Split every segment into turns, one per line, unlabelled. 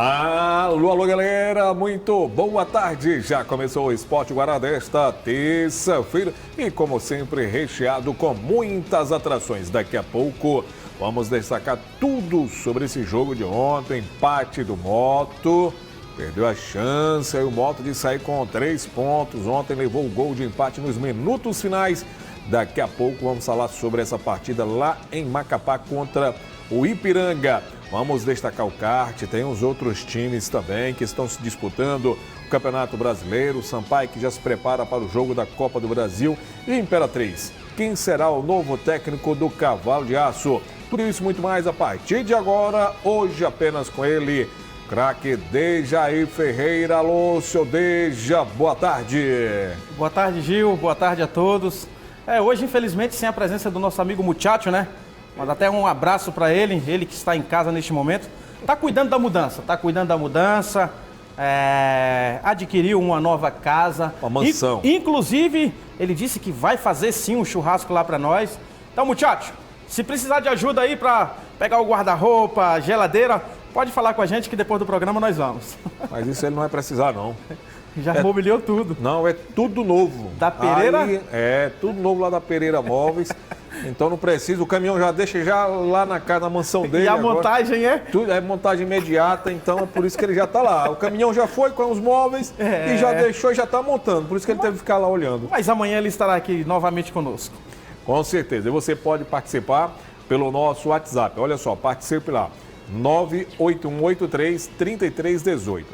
Alô, alô, galera, muito boa tarde. Já começou o Esporte Guará desta terça-feira e, como sempre, recheado com muitas atrações. Daqui a pouco vamos destacar tudo sobre esse jogo de ontem, empate do Moto. Perdeu a chance, aí o Moto de sair com 3 pontos. Ontem levou o gol de empate nos minutos finais. Daqui a pouco vamos falar sobre essa partida lá em Macapá contra o Ipiranga. Vamos destacar o kart, tem os outros times também que estão se disputando o Campeonato Brasileiro, o Sampaio que já se prepara para o jogo da Copa do Brasil e Imperatriz. Quem será o novo técnico do Cavalo de Aço? Tudo isso e muito mais a partir de agora, hoje apenas com ele, craque Dejair Ferreira. Alô, seu Deja, boa tarde.
Boa tarde, Gil, boa tarde a todos. Hoje, infelizmente, sem a presença do nosso amigo Muchacho, né? Manda até um abraço para ele que está em casa neste momento. Está cuidando da mudança, adquiriu uma nova casa.
Uma mansão.
Inclusive, ele disse que vai fazer sim um churrasco lá para nós. Então, Muchacho, se precisar de ajuda aí para pegar o guarda-roupa, geladeira, pode falar com a gente que depois do programa nós vamos.
Mas isso ele não vai precisar, não.
Já mobiliou tudo.
Não, é tudo novo.
Da Pereira?
Aí, tudo novo lá da Pereira Móveis. Então não precisa, o caminhão já deixa já lá na casa, na mansão dele.
E a
agora.
montagem é?
Tudo é montagem imediata, então é por isso que ele já está lá. O caminhão já foi com os móveis e já deixou e já está montando. Por isso que ele teve que ficar lá olhando.
Mas amanhã ele estará aqui novamente conosco.
Com certeza. E você pode participar pelo nosso WhatsApp. Olha só, participe lá. 98183-3318.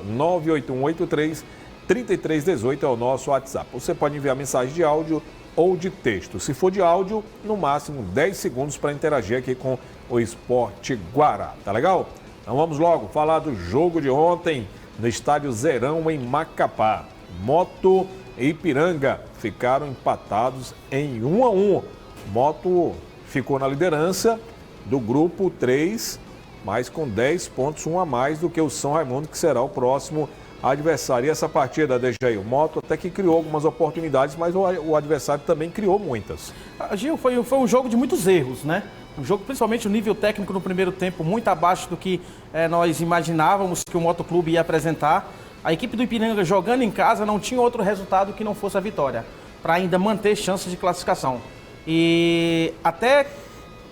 98183-3318 é o nosso WhatsApp. Você pode enviar mensagem de áudio ou de texto. Se for de áudio, no máximo 10 segundos para interagir aqui com o Esporte Guará. Tá legal? Então vamos logo falar do jogo de ontem no estádio Zerão em Macapá. Moto e Ipiranga ficaram empatados em 1-1. Moto ficou na liderança do grupo 3, mas com 10 pontos, um a mais do que o São Raimundo, que será o próximo adversário. E essa partida, Dejair, o Moto até que criou algumas oportunidades, mas o adversário também criou muitas.
Gil, foi um jogo de muitos erros, né? Um jogo, principalmente o nível técnico no primeiro tempo, muito abaixo do que nós imaginávamos que o Motoclube ia apresentar. A equipe do Ipiranga jogando em casa não tinha outro resultado que não fosse a vitória, para ainda manter chances de classificação. E até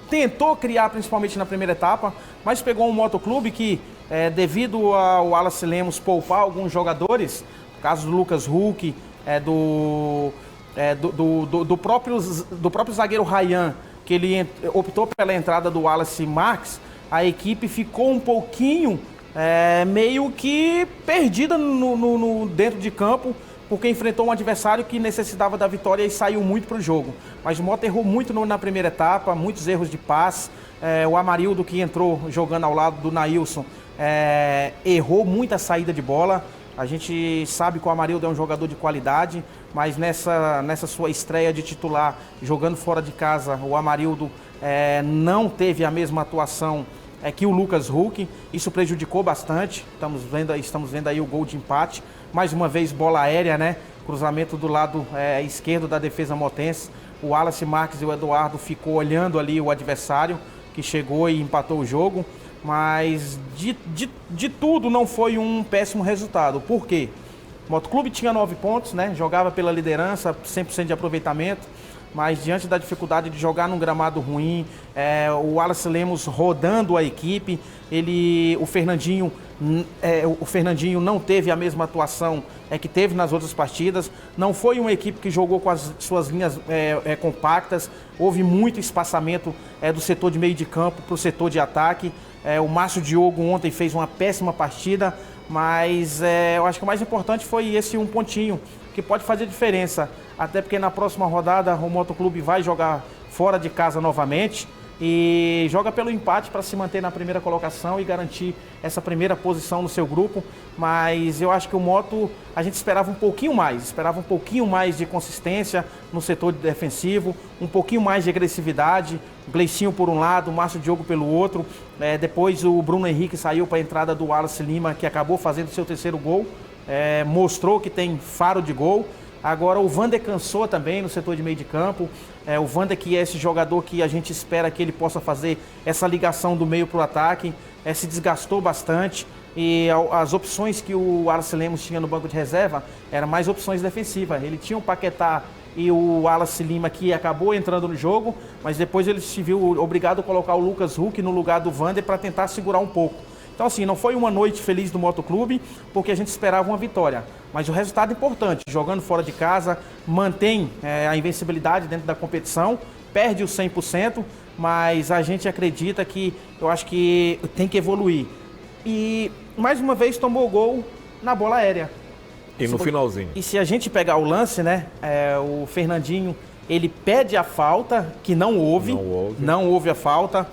tentou criar, principalmente na primeira etapa, mas pegou um Motoclube que, devido ao Wallace Lemos poupar alguns jogadores, no caso do Lucas Huck, do próprio zagueiro Ryan, que ele optou pela entrada do Wallace Marques, a equipe ficou um pouquinho meio que perdida dentro de campo, porque enfrentou um adversário que necessitava da vitória e saiu muito para o jogo. Mas o Moto errou muito na primeira etapa, muitos erros de passe. O Amarildo, que entrou jogando ao lado do Nailson, errou muita saída de bola. A gente sabe que o Amarildo é um jogador de qualidade, mas nessa sua estreia de titular, jogando fora de casa, o Amarildo não teve a mesma atuação que o Lucas Huck. Isso prejudicou bastante. Estamos vendo aí o gol de empate. Mais uma vez, bola aérea, né? Cruzamento do lado esquerdo da defesa motense. O Wallace Marques e o Eduardo ficou olhando ali o adversário, que chegou e empatou o jogo. Mas de tudo não foi um péssimo resultado. Por quê? O Motoclube tinha 9 pontos, né? Jogava pela liderança, 100% de aproveitamento. Mas diante da dificuldade de jogar num gramado ruim, o Wallace Lemos rodando a equipe, o Fernandinho não teve a mesma atuação que teve nas outras partidas. Não foi uma equipe que jogou com as suas linhas compactas. Houve muito espaçamento do setor de meio de campo para o setor de ataque. O Márcio Diogo ontem fez uma péssima partida, mas eu acho que o mais importante foi esse um pontinho, que pode fazer diferença. Até porque na próxima rodada o Motoclube vai jogar fora de casa novamente e joga pelo empate para se manter na primeira colocação e garantir essa primeira posição no seu grupo. Mas eu acho que o Moto, a gente esperava um pouquinho mais de consistência no setor defensivo, um pouquinho mais de agressividade. O Gleicinho por um lado, o Márcio Diogo pelo outro. Depois o Bruno Henrique saiu para a entrada do Wallace Lima, que acabou fazendo seu terceiro gol. Mostrou que tem faro de gol. Agora o Vander cansou também no setor de meio de campo. O Vander, que é esse jogador que a gente espera que ele possa fazer essa ligação do meio para o ataque, se desgastou bastante. e as opções que o Wallace Lemos tinha no banco de reserva eram mais opções defensivas. Ele tinha o Paquetá e o Wallace Lima, que acabou entrando no jogo, mas depois ele se viu obrigado a colocar o Lucas Huck no lugar do Vander para tentar segurar um pouco. Então, assim, não foi uma noite feliz do Motoclube, porque a gente esperava uma vitória. Mas o resultado é importante, jogando fora de casa, mantém a invencibilidade dentro da competição, perde o 100%, mas a gente acredita que, eu acho que tem que evoluir. E, mais uma vez, tomou gol na bola aérea.
E no finalzinho.
E se a gente pegar o lance, né, o Fernandinho, ele pede a falta, que não houve. Não houve a falta.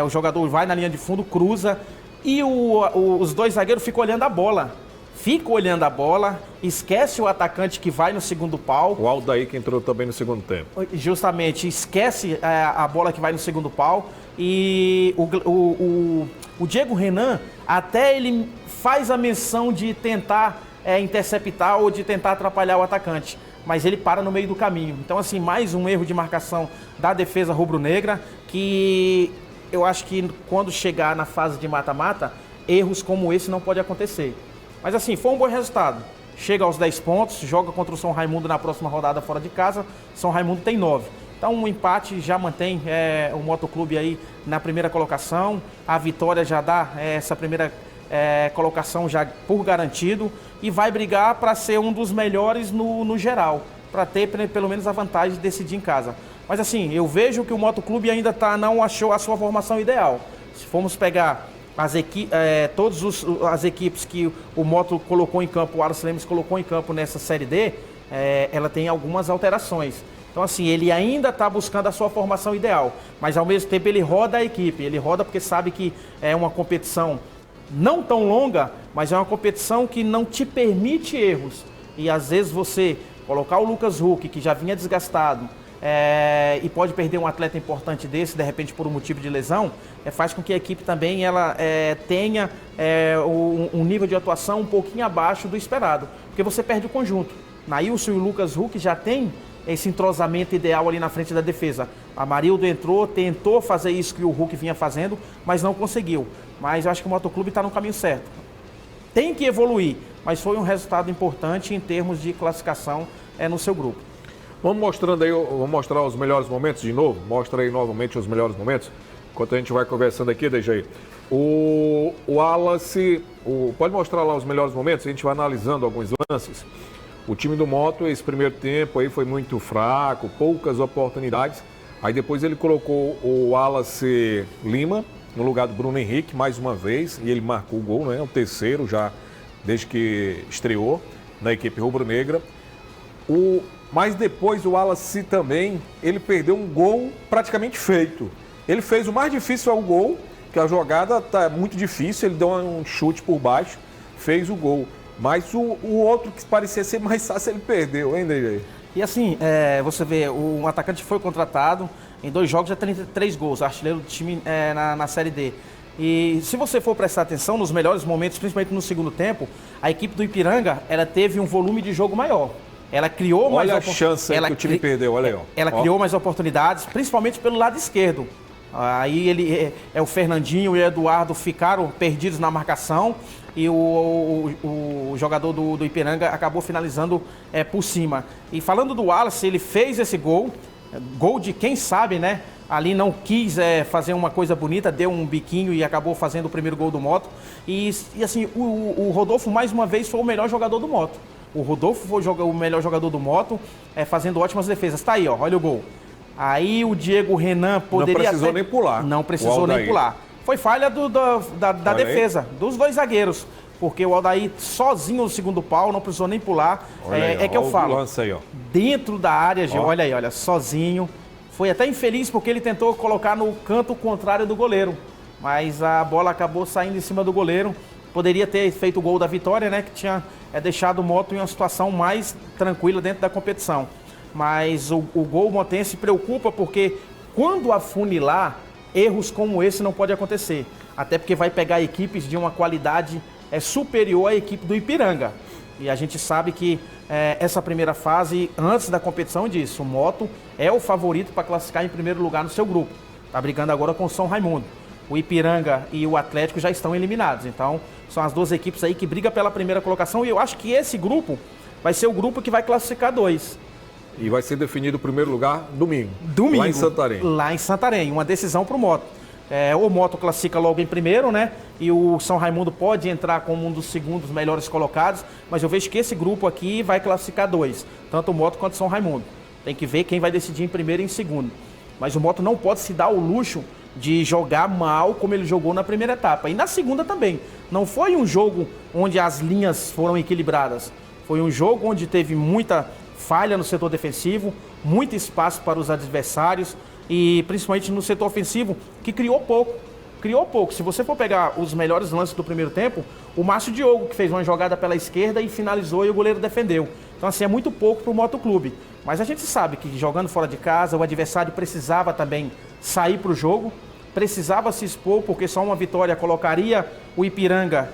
O jogador vai na linha de fundo, cruza. E os dois zagueiros ficam olhando a bola. Esquece o atacante que vai no segundo pau.
O Aldair que entrou também no segundo tempo.
Justamente, esquece a bola que vai no segundo pau. E o Diego Renan, até ele faz a menção de tentar interceptar ou de tentar atrapalhar o atacante. Mas ele para no meio do caminho. Então, assim, mais um erro de marcação da defesa rubro-negra, que eu acho que quando chegar na fase de mata-mata, erros como esse não pode acontecer. Mas assim, foi um bom resultado. Chega aos 10 pontos, joga contra o São Raimundo na próxima rodada fora de casa. São Raimundo tem 9. Então um empate já mantém o Motoclube aí na primeira colocação. A vitória já dá essa primeira colocação já por garantido. E vai brigar para ser um dos melhores no geral. Para ter pelo menos a vantagem de decidir em casa. Mas assim, eu vejo que o Motoclube ainda não achou a sua formação ideal. Se formos pegar todas as equipes que o Moto colocou em campo, o Wallace Lemos colocou em campo nessa Série D, ela tem algumas alterações. Então assim, ele ainda está buscando a sua formação ideal, mas ao mesmo tempo ele roda a equipe. Ele roda porque sabe que é uma competição não tão longa, mas é uma competição que não te permite erros. E às vezes você colocar o Lucas Huck, que já vinha desgastado, e pode perder um atleta importante desse, de repente por um motivo de lesão, faz com que a equipe também tenha um nível de atuação um pouquinho abaixo do esperado, porque você perde o conjunto. Nailson e o Lucas Huck já tem esse entrosamento ideal ali na frente da defesa. Amarildo entrou, tentou fazer isso que o Huck vinha fazendo, mas não conseguiu. Mas eu acho que o Motoclube está no caminho certo. Tem que evoluir, mas foi um resultado importante em termos de classificação no seu grupo.
Vamos mostrando aí, vamos mostrar os melhores momentos de novo. Mostra aí novamente os melhores momentos. Enquanto a gente vai conversando aqui, deixa aí. O Wallace, pode mostrar lá os melhores momentos? A gente vai analisando alguns lances. O time do Moto, esse primeiro tempo aí foi muito fraco, poucas oportunidades. Aí depois ele colocou o Wallace Lima no lugar do Bruno Henrique, mais uma vez. E ele marcou o gol, né? O terceiro já desde que estreou na equipe rubro-negra. Mas depois o Wallace também, ele perdeu um gol praticamente feito. Ele fez o mais difícil ao gol, que a jogada tá muito difícil, ele deu um chute por baixo, fez o gol. Mas o outro que parecia ser mais fácil, ele perdeu, hein, DJ?
E assim, você vê, um atacante foi contratado, em 2 jogos já tem 3 gols, artilheiro do time na Série D. E se você for prestar atenção, nos melhores momentos, principalmente no segundo tempo, a equipe do Ipiranga, ela teve um volume de jogo maior. Ela criou mais
oportunidades. Olha a chance que o time perdeu, olha aí. Ó.
Ela criou mais oportunidades, principalmente pelo lado esquerdo. Aí o Fernandinho e o Eduardo ficaram perdidos na marcação e o jogador do Ipiranga acabou finalizando por cima. E falando do Wallace, ele fez esse gol de quem sabe, né? Ali não quis fazer uma coisa bonita, deu um biquinho e acabou fazendo o primeiro gol do Moto. E assim, o Rodolfo mais uma vez foi o melhor jogador do Moto. O Rodolfo foi o melhor jogador do Moto, fazendo ótimas defesas. Tá aí, ó, olha o gol. Aí o Diego Renan poderia...
Não precisou nem pular.
Não precisou nem pular. Foi falha da defesa, dos 2 zagueiros. Porque o Aldair sozinho no segundo pau, não precisou nem pular.
Aí,
que eu falo.
Lance aí, ó.
Dentro da área, olha aí, olha, sozinho. Foi até infeliz porque ele tentou colocar no canto contrário do goleiro. Mas a bola acabou saindo em cima do goleiro. Poderia ter feito o gol da vitória, né? Que tinha deixado o Moto em uma situação mais tranquila dentro da competição. Mas o gol motense preocupa porque quando afunilar, erros como esse não pode acontecer. Até porque vai pegar equipes de uma qualidade superior à equipe do Ipiranga. E a gente sabe que essa primeira fase, antes da competição, disso, o Moto é o favorito para classificar em primeiro lugar no seu grupo. Está brigando agora com o São Raimundo. o Ipiranga e o Atlético já estão eliminados. Então, são as duas equipes aí que brigam pela primeira colocação e eu acho que esse grupo vai ser o grupo que vai classificar 2.
E vai ser definido o primeiro lugar domingo. Lá em Santarém.
Lá em Santarém, uma decisão para o Moto. O Moto classifica logo em primeiro, né? E o São Raimundo pode entrar como um dos segundos melhores colocados, mas eu vejo que esse grupo aqui vai classificar 2, tanto o Moto quanto o São Raimundo. Tem que ver quem vai decidir em primeiro e em segundo. Mas o Moto não pode se dar o luxo de jogar mal como ele jogou na primeira etapa. E na segunda também. Não foi um jogo onde as linhas foram equilibradas. Foi um jogo onde teve muita falha no setor defensivo, muito espaço para os adversários e principalmente no setor ofensivo, que criou pouco. Criou pouco. Se você for pegar os melhores lances do primeiro tempo, o Márcio Diogo, que fez uma jogada pela esquerda e finalizou e o goleiro defendeu. Então, assim, é muito pouco para o Motoclube. Mas a gente sabe que jogando fora de casa, o adversário precisava também sair para o jogo, precisava se expor, porque só uma vitória colocaria o Ipiranga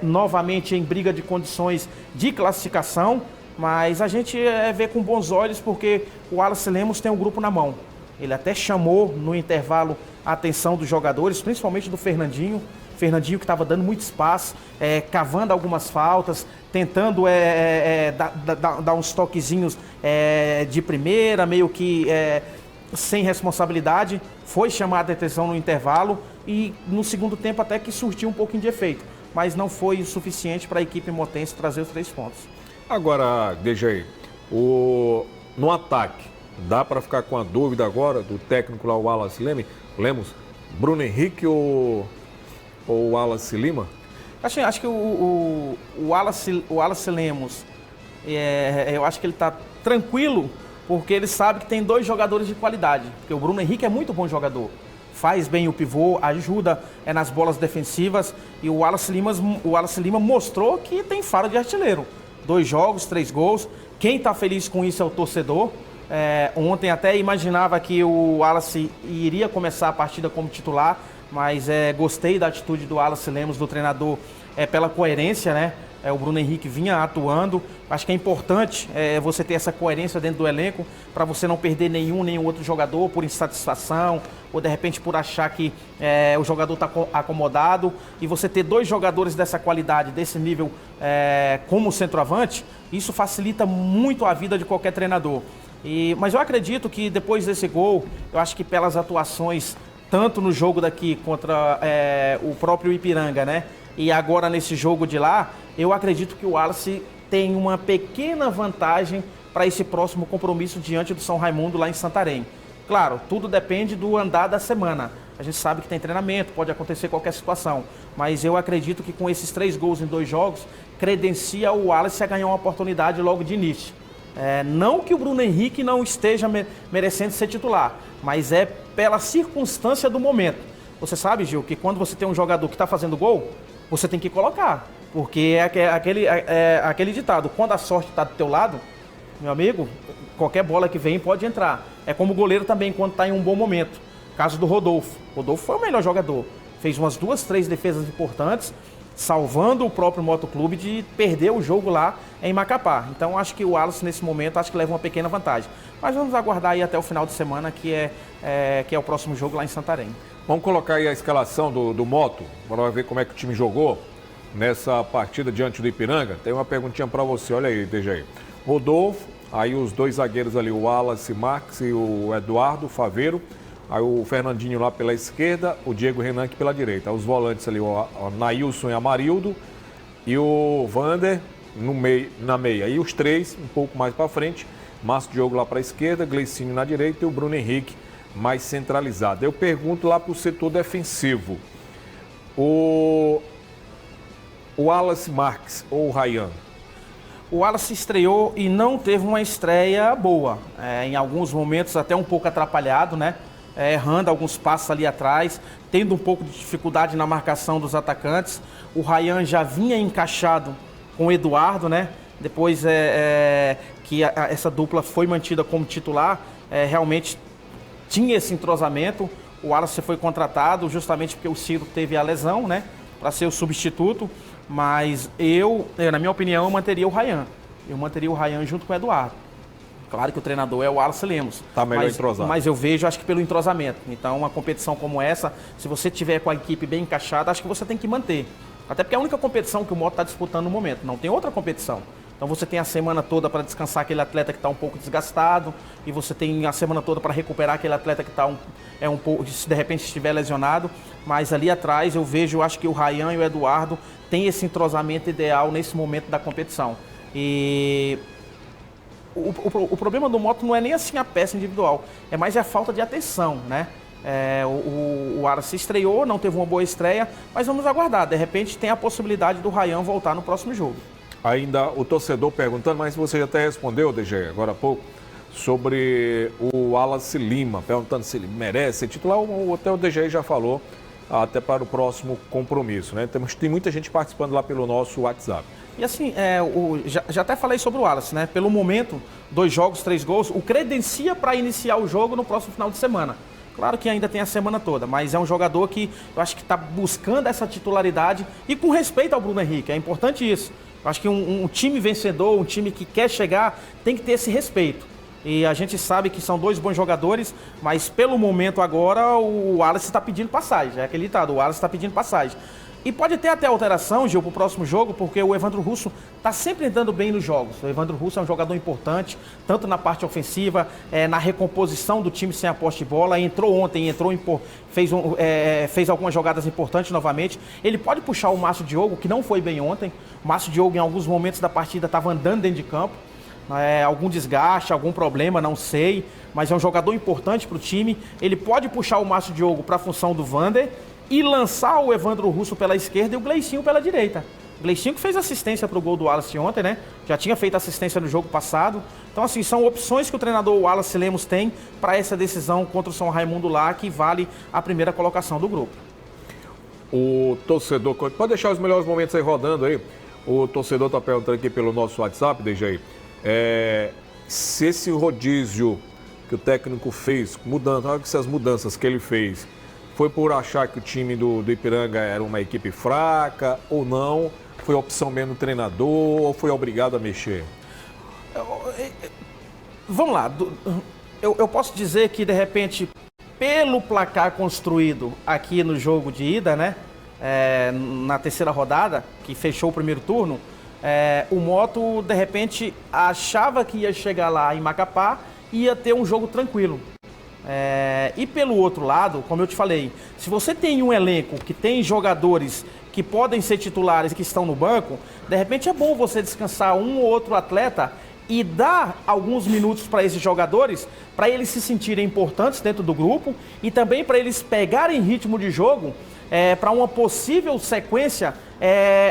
novamente em briga de condições de classificação. Mas a gente vê com bons olhos, porque o Wallace Lemos tem um grupo na mão. Ele até chamou no intervalo a atenção dos jogadores, principalmente do Fernandinho. Fernandinho que estava dando muito espaço, cavando algumas faltas, tentando dar uns toquezinhos de primeira, meio que sem responsabilidade. Foi chamada a atenção no intervalo e no segundo tempo até que surtiu um pouquinho de efeito. Mas não foi o suficiente para a equipe motense trazer os 3 pontos.
Agora, DJ, no ataque, dá para ficar com a dúvida agora do técnico lá, o Wallace Lemos, Bruno Henrique ou Wallace Lima?
Acho que o Wallace Lemos, eu acho que ele está tranquilo, porque ele sabe que tem 2 jogadores de qualidade. Porque o Bruno Henrique é muito bom jogador, faz bem o pivô, ajuda nas bolas defensivas, e o Wallace Lima mostrou que tem faro de artilheiro. 2 jogos, 3 gols. Quem está feliz com isso é o torcedor. Ontem até imaginava que o Wallace iria começar a partida como titular, mas gostei da atitude do Wallace Lemos, do treinador, pela coerência, né? O Bruno Henrique vinha atuando. Acho que é importante você ter essa coerência dentro do elenco, para você não perder nenhum outro jogador por insatisfação, ou de repente por achar que o jogador está acomodado. E você ter 2 jogadores dessa qualidade, desse nível, como centroavante, isso facilita muito a vida de qualquer treinador. Mas eu acredito que depois desse gol, eu acho que pelas atuações, tanto no jogo daqui contra o próprio Ipiranga, né? E agora nesse jogo de lá, eu acredito que o Wallace tem uma pequena vantagem para esse próximo compromisso diante do São Raimundo lá em Santarém. Claro, tudo depende do andar da semana. A gente sabe que tem treinamento, pode acontecer qualquer situação. Mas eu acredito que com esses 3 gols em 2 jogos, credencia o Wallace a ganhar uma oportunidade logo de início. Não que o Bruno Henrique não esteja merecendo ser titular, mas é pela circunstância do momento. Você sabe, Gil, que quando você tem um jogador que está fazendo gol, você tem que colocar. Porque aquele ditado, quando a sorte está do teu lado, meu amigo, qualquer bola que vem pode entrar. É como o goleiro também, quando está em um bom momento. Caso do Rodolfo. Rodolfo foi o melhor jogador. Fez umas 2, 3 defesas importantes, salvando o próprio Motoclube de perder o jogo lá em Macapá. Então acho que o Wallace nesse momento acho que leva uma pequena vantagem. Mas vamos aguardar aí até o final de semana, que é o próximo jogo lá em Santarém.
Vamos colocar aí a escalação do Moto, para ver como é que o time jogou nessa partida diante do Ipiranga. Tem uma perguntinha para você, olha aí, DJ. Rodolfo, aí os 2 zagueiros ali, o Wallace Marques e o Eduardo Faveiro. Aí o Fernandinho lá pela esquerda, o Diego Renan aqui pela direita. Os volantes ali, o Nailson e Amarildo e o Vander na meia. E os 3 um pouco mais para frente, Márcio Diogo lá para a esquerda, Gleicinho na direita e o Bruno Henrique mais centralizado. Eu pergunto lá para o setor defensivo. O Wallace Marques ou o Ryan?
O Wallace estreou e não teve uma estreia boa. Em alguns momentos até um pouco atrapalhado, né? Errando alguns passos ali atrás, tendo um pouco de dificuldade na marcação dos atacantes. O Ryan já vinha encaixado com o Eduardo, né? Depois que essa dupla foi mantida como titular, realmente tinha esse entrosamento. O Wallace foi contratado justamente porque o Ciro teve a lesão, né? Para ser o substituto. Mas na minha opinião, eu manteria o Ryan. Eu manteria o Ryan junto com o Eduardo. Claro que o treinador é o Wallace Lemos.
Está melhor entrosado.
Mas eu vejo, acho que pelo entrosamento. Então, uma competição como essa, se você tiver com a equipe bem encaixada, acho que você tem que manter. Até porque é a única competição que o Moto está disputando no momento. Não tem outra competição. Então, você tem a semana toda para descansar aquele atleta que está um pouco desgastado. E você tem a semana toda para recuperar aquele atleta que está um pouco, se de repente estiver lesionado. Mas ali atrás, eu vejo, acho que o Ryan e o Eduardo têm esse entrosamento ideal nesse momento da competição. E... O problema do Moto não é nem assim a peça individual, é mais a falta de atenção, né? O Wallace estreou, não teve uma boa estreia, mas vamos aguardar. De repente tem a possibilidade do Ryan voltar no próximo jogo.
Ainda o torcedor perguntando, mas você já até respondeu, DG, agora há pouco, sobre o Wallace Lima, perguntando se ele merece ser titular. Até o DG já falou, até para o próximo compromisso, né? Tem muita gente participando lá pelo nosso WhatsApp.
E assim, já até falei sobre o Wallace, né? Pelo momento, 2 jogos, 3 gols, o credencia para iniciar o jogo no próximo final de semana. Claro que ainda tem a semana toda, mas é um jogador que eu acho que está buscando essa titularidade e com respeito ao Bruno Henrique, é importante isso. Eu acho que um time vencedor, um time que quer chegar, tem que ter esse respeito. E a gente sabe que são 2 bons jogadores, mas pelo momento agora o Wallace está pedindo passagem, é aquele ditado, o Wallace está pedindo passagem. E pode ter até alteração, Gil, para o próximo jogo, porque o Evandro Russo está sempre andando bem nos jogos. O Evandro Russo é um jogador importante, tanto na parte ofensiva, na recomposição do time sem a posse de bola. Entrou ontem, fez algumas jogadas importantes novamente. Ele pode puxar o Márcio Diogo, que não foi bem ontem. O Márcio Diogo, em alguns momentos da partida, estava andando dentro de campo. Algum desgaste, algum problema, não sei. Mas é um jogador importante para o time. Ele pode puxar o Márcio Diogo para a função do Vander e lançar o Evandro Russo pela esquerda e o Gleicinho pela direita. O Gleicinho que fez assistência para o gol do Wallace ontem, né? Já tinha feito assistência no jogo passado. Então, assim, são opções que o treinador Wallace Lemos tem para essa decisão contra o São Raimundo lá, que vale a primeira colocação do grupo.
O torcedor, pode deixar os melhores momentos aí rodando aí. O torcedor está perguntando aqui pelo nosso WhatsApp, deixa aí. Se esse rodízio que o técnico fez, essas mudanças que ele fez, foi por achar que o time do Ipiranga era uma equipe fraca ou não? Foi opção mesmo do treinador ou foi obrigado a mexer?
Vamos lá. Eu posso dizer que, de repente, pelo placar construído aqui no jogo de ida, né? Na terceira rodada, que fechou o primeiro turno, o Moto, de repente, achava que ia chegar lá em Macapá e ia ter um jogo tranquilo. E pelo outro lado, como eu te falei, se você tem um elenco que tem jogadores que podem ser titulares e que estão no banco, de repente é bom você descansar um ou outro atleta e dar alguns minutos para esses jogadores, para eles se sentirem importantes dentro do grupo e também para eles pegarem ritmo de jogo para uma possível sequência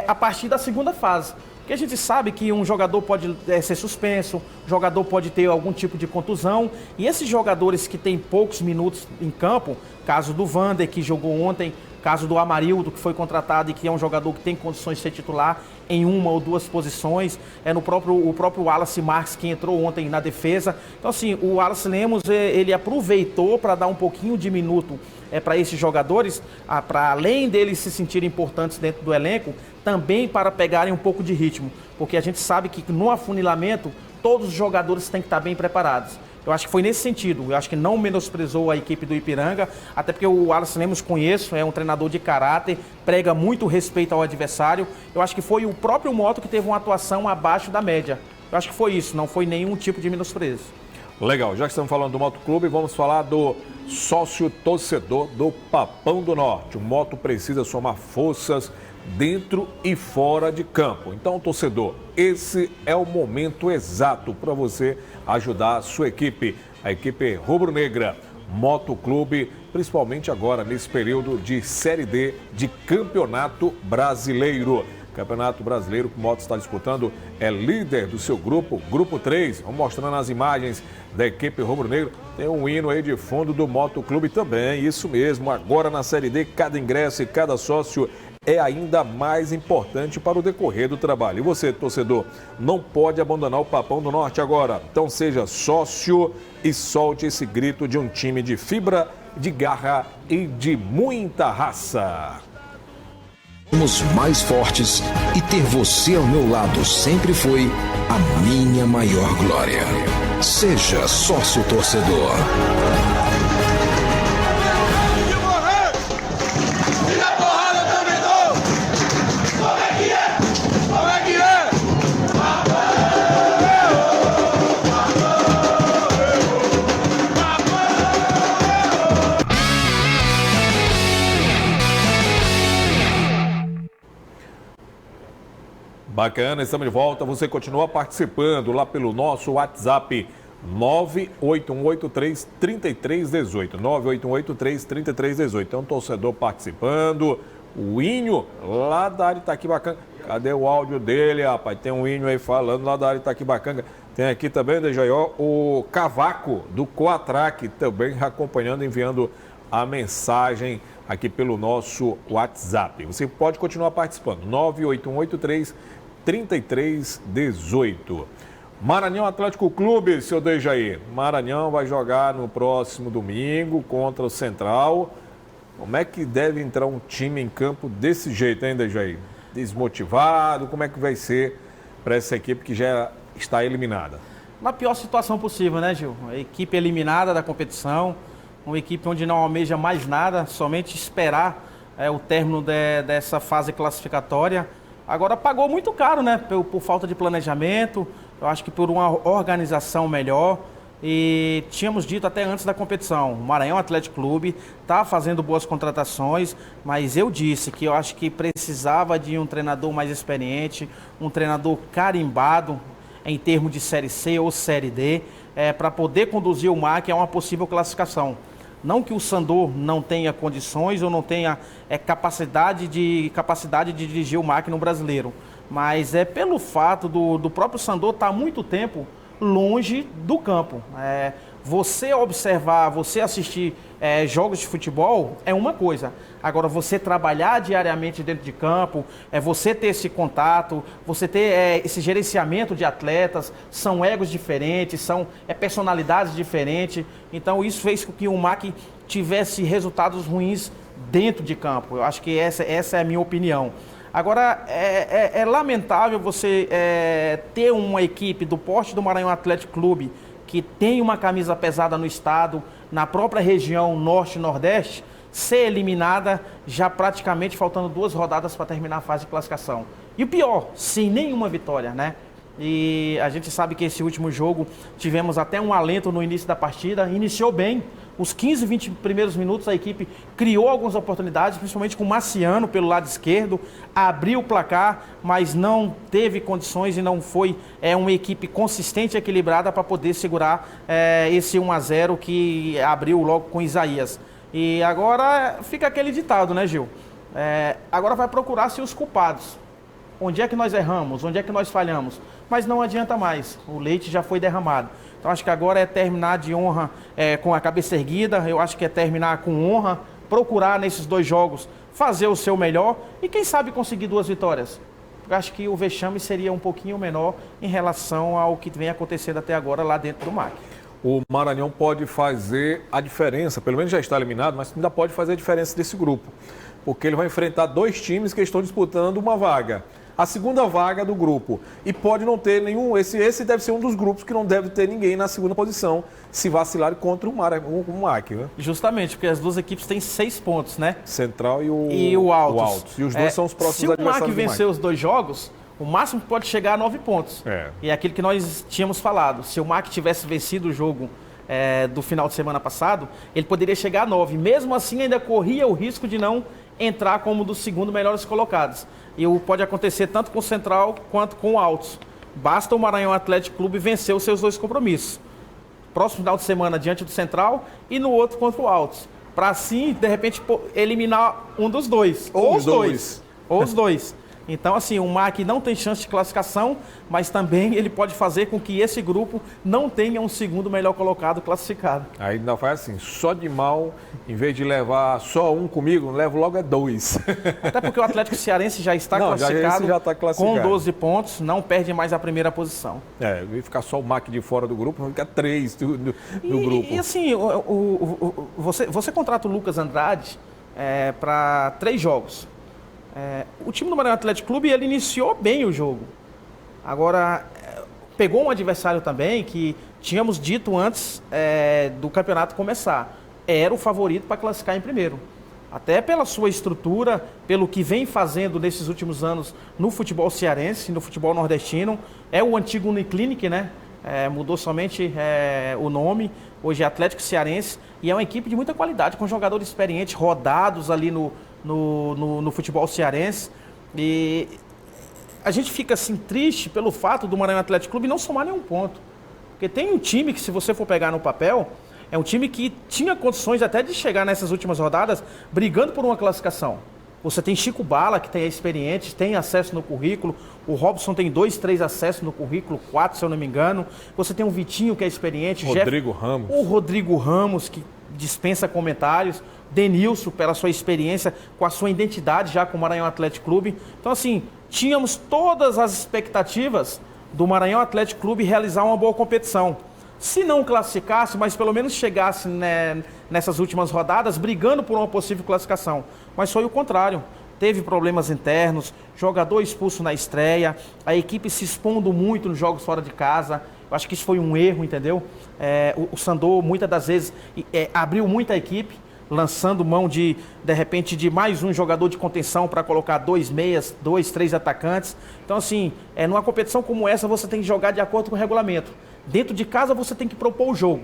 a partir da segunda fase. Porque a gente sabe que um jogador pode ser suspenso, o jogador pode ter algum tipo de contusão. E esses jogadores que têm poucos minutos em campo, caso do Vander, que jogou ontem, caso do Amarildo, que foi contratado e que é um jogador que tem condições de ser titular em uma ou duas posições, o próprio Wallace Marques, que entrou ontem na defesa. Então, assim, o Wallace Lemos, ele aproveitou para dar um pouquinho de minuto para esses jogadores, para além deles se sentirem importantes dentro do elenco, também para pegarem um pouco de ritmo, porque a gente sabe que no afunilamento todos os jogadores têm que estar bem preparados. Eu acho que foi nesse sentido, eu acho que não menosprezou a equipe do Ipiranga, até porque o Wallace Lemos conheço, é um treinador de caráter, prega muito respeito ao adversário. Eu acho que foi o próprio Moto que teve uma atuação abaixo da média. Eu acho que foi isso, não foi nenhum tipo de menosprezo.
Legal, já que estamos falando do Moto Clube, vamos falar do sócio torcedor do Papão do Norte. O Moto precisa somar forças dentro e fora de campo. Então, torcedor, esse é o momento exato para você ajudar a sua equipe, a equipe rubro-negra, Moto Clube, principalmente agora nesse período de Série D de Campeonato Brasileiro. Campeonato Brasileiro que o Moto está disputando, é líder do seu grupo, Grupo 3. Vamos mostrando as imagens da equipe rubro-negra. Tem um hino aí de fundo do Moto Clube também, isso mesmo. Agora na Série D, cada ingresso e cada sócio é ainda mais importante para o decorrer do trabalho. E você, torcedor, não pode abandonar o Papão do Norte agora. Então seja sócio e solte esse grito de um time de fibra, de garra e de muita raça.
Somos mais fortes e ter você ao meu lado sempre foi a minha maior glória. Seja sócio torcedor.
Bacana, estamos de volta. Você continua participando lá pelo nosso WhatsApp 98183-3318. 98183-3318. Tem um torcedor participando. O Inho, lá da área Itaquibacanga. Cadê o áudio dele, rapaz? Tem um Inho aí falando lá da área Itaquibacanga. Tem aqui também, Dejaió, o Cavaco do Coatrac, também acompanhando, enviando a mensagem aqui pelo nosso WhatsApp. Você pode continuar participando. 98183-3318. Maranhão Atlético Clube, seu Dejaí. Maranhão vai jogar no próximo domingo contra o Central. Como é que deve entrar um time em campo desse jeito, hein, Dejaí? Desmotivado, como é que vai ser para essa equipe que já está eliminada?
Na pior situação possível, né, Gil? A equipe eliminada da competição, uma equipe onde não almeja mais nada, somente esperar o término dessa fase classificatória. Agora pagou muito caro, né? Por falta de planejamento, eu acho que por uma organização melhor. E tínhamos dito até antes da competição, o Maranhão Atlético Clube está fazendo boas contratações, mas eu disse que eu acho que precisava de um treinador mais experiente, um treinador carimbado em termos de Série C ou Série D, para poder conduzir o MAC a uma possível classificação. Não que o Sandor não tenha condições ou não tenha capacidade de dirigir o MAC no Brasileiro, mas é pelo fato do próprio Sandor estar há muito tempo longe do campo. Você observar, você assistir jogos de futebol é uma coisa. Agora, você trabalhar diariamente dentro de campo, você ter esse contato, você ter esse gerenciamento de atletas, são egos diferentes, são personalidades diferentes. Então, isso fez com que o MAC tivesse resultados ruins dentro de campo. Eu acho que essa é a minha opinião. Agora, é lamentável você ter uma equipe do porte do Maranhão Atlético Clube que tem uma camisa pesada no estado, na própria região norte e nordeste, ser eliminada já praticamente faltando 2 rodadas para terminar a fase de classificação. E o pior, sem nenhuma vitória, né? E a gente sabe que esse último jogo tivemos até um alento no início da partida, iniciou bem. Os 15, 20 primeiros minutos a equipe criou algumas oportunidades, principalmente com o Marciano pelo lado esquerdo, abriu o placar, mas não teve condições e não foi uma equipe consistente e equilibrada para poder segurar esse 1-0 que abriu logo com Isaías. E agora fica aquele ditado, né, Gil? Agora vai procurar-se os culpados. Onde é que nós erramos? Onde é que nós falhamos? Mas não adianta mais, o leite já foi derramado. Então acho que agora é terminar de honra com a cabeça erguida, eu acho que é terminar com honra, procurar nesses 2 jogos fazer o seu melhor e quem sabe conseguir 2 vitórias. Eu acho que o vexame seria um pouquinho menor em relação ao que vem acontecendo até agora lá dentro do MAC.
O Maranhão pode fazer a diferença, pelo menos já está eliminado, mas ainda pode fazer a diferença desse grupo. Porque ele vai enfrentar 2 times que estão disputando uma vaga. A segunda vaga do grupo. E pode não ter nenhum... Esse deve ser um dos grupos que não deve ter ninguém na segunda posição, se vacilar contra o MAC, né?
Justamente, porque as 2 equipes têm 6 pontos, né?
Central e o Altos. E os 2 são os próximos adversários do MAC.
Se o MAC vencer os 2 jogos, o máximo pode chegar a 9 pontos. E é aquilo que nós tínhamos falado. Se o MAC tivesse vencido o jogo do final de semana passado, ele poderia chegar a 9. Mesmo assim, ainda corria o risco de não entrar como dos segundo melhores colocados. E pode acontecer tanto com o Central quanto com o Altos. Basta o Maranhão Atlético Clube vencer os seus 2 compromissos. Próximo final de semana diante do Central e no outro contra o Altos. Para assim, de repente, eliminar um dos 2. Ou os dois. Ou os 2. Então, assim, o MAC não tem chance de classificação, mas também ele pode fazer com que esse grupo não tenha um segundo melhor colocado classificado.
Aí ainda faz assim, só de mal, em vez de levar só um comigo, levo logo 2.
Até porque o Atlético Cearense já está classificado,
já está classificado
com 12 pontos, não perde mais a primeira posição.
Vai ficar só o MAC de fora do grupo, vai ficar 3 do grupo.
E assim, você contrata o Lucas Andrade para 3 jogos. O time do Maranhão Atlético Clube, ele iniciou bem o jogo. Agora, pegou um adversário também que tínhamos dito antes do campeonato começar, era o favorito para classificar em primeiro. Até pela sua estrutura, pelo que vem fazendo nesses últimos anos no futebol cearense, no futebol nordestino. É o antigo Uniclinic, né? Mudou somente o nome, hoje é Atlético Cearense, e é uma equipe de muita qualidade, com jogadores experientes, rodados ali no futebol cearense. E a gente fica assim triste pelo fato do Maranhão Atlético Clube não somar nenhum ponto. Porque tem um time que, se você for pegar no papel, é um time que tinha condições até de chegar nessas últimas rodadas brigando por uma classificação. Você tem Chico Bala, que é experiente, tem acesso no currículo. O Robson tem 2, 3 acessos no currículo, 4, se eu não me engano. Você tem o Vitinho, que é experiente.
Ramos.
O Rodrigo Ramos, que dispensa comentários. Denilson, pela sua experiência, com a sua identidade já com o Maranhão Atlético Clube. Então, assim, tínhamos todas as expectativas do Maranhão Atlético Clube realizar uma boa competição. Se não classificasse, mas pelo menos chegasse nessas últimas rodadas brigando por uma possível classificação. Mas foi o contrário. Teve problemas internos, jogador expulso na estreia, a equipe se expondo muito nos jogos fora de casa. Eu acho que isso foi um erro, entendeu? O Sandor, muitas das vezes, abriu muita equipe, lançando mão de repente, de mais um jogador de contenção para colocar 2 meias, 2, 3 atacantes. Então, assim, numa competição como essa, você tem que jogar de acordo com o regulamento. Dentro de casa você tem que propor o jogo.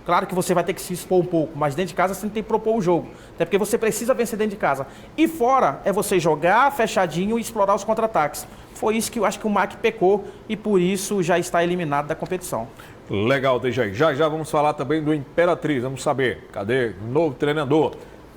Claro que você vai ter que se expor um pouco, mas dentro de casa você tem que propor o jogo. Até porque você precisa vencer dentro de casa. E fora é você jogar fechadinho e explorar os contra-ataques. Foi isso que eu acho que o MAC pecou e por isso já está eliminado da competição.
Legal, Dejaí. Já vamos falar também do Imperatriz. Vamos saber, cadê o novo treinador?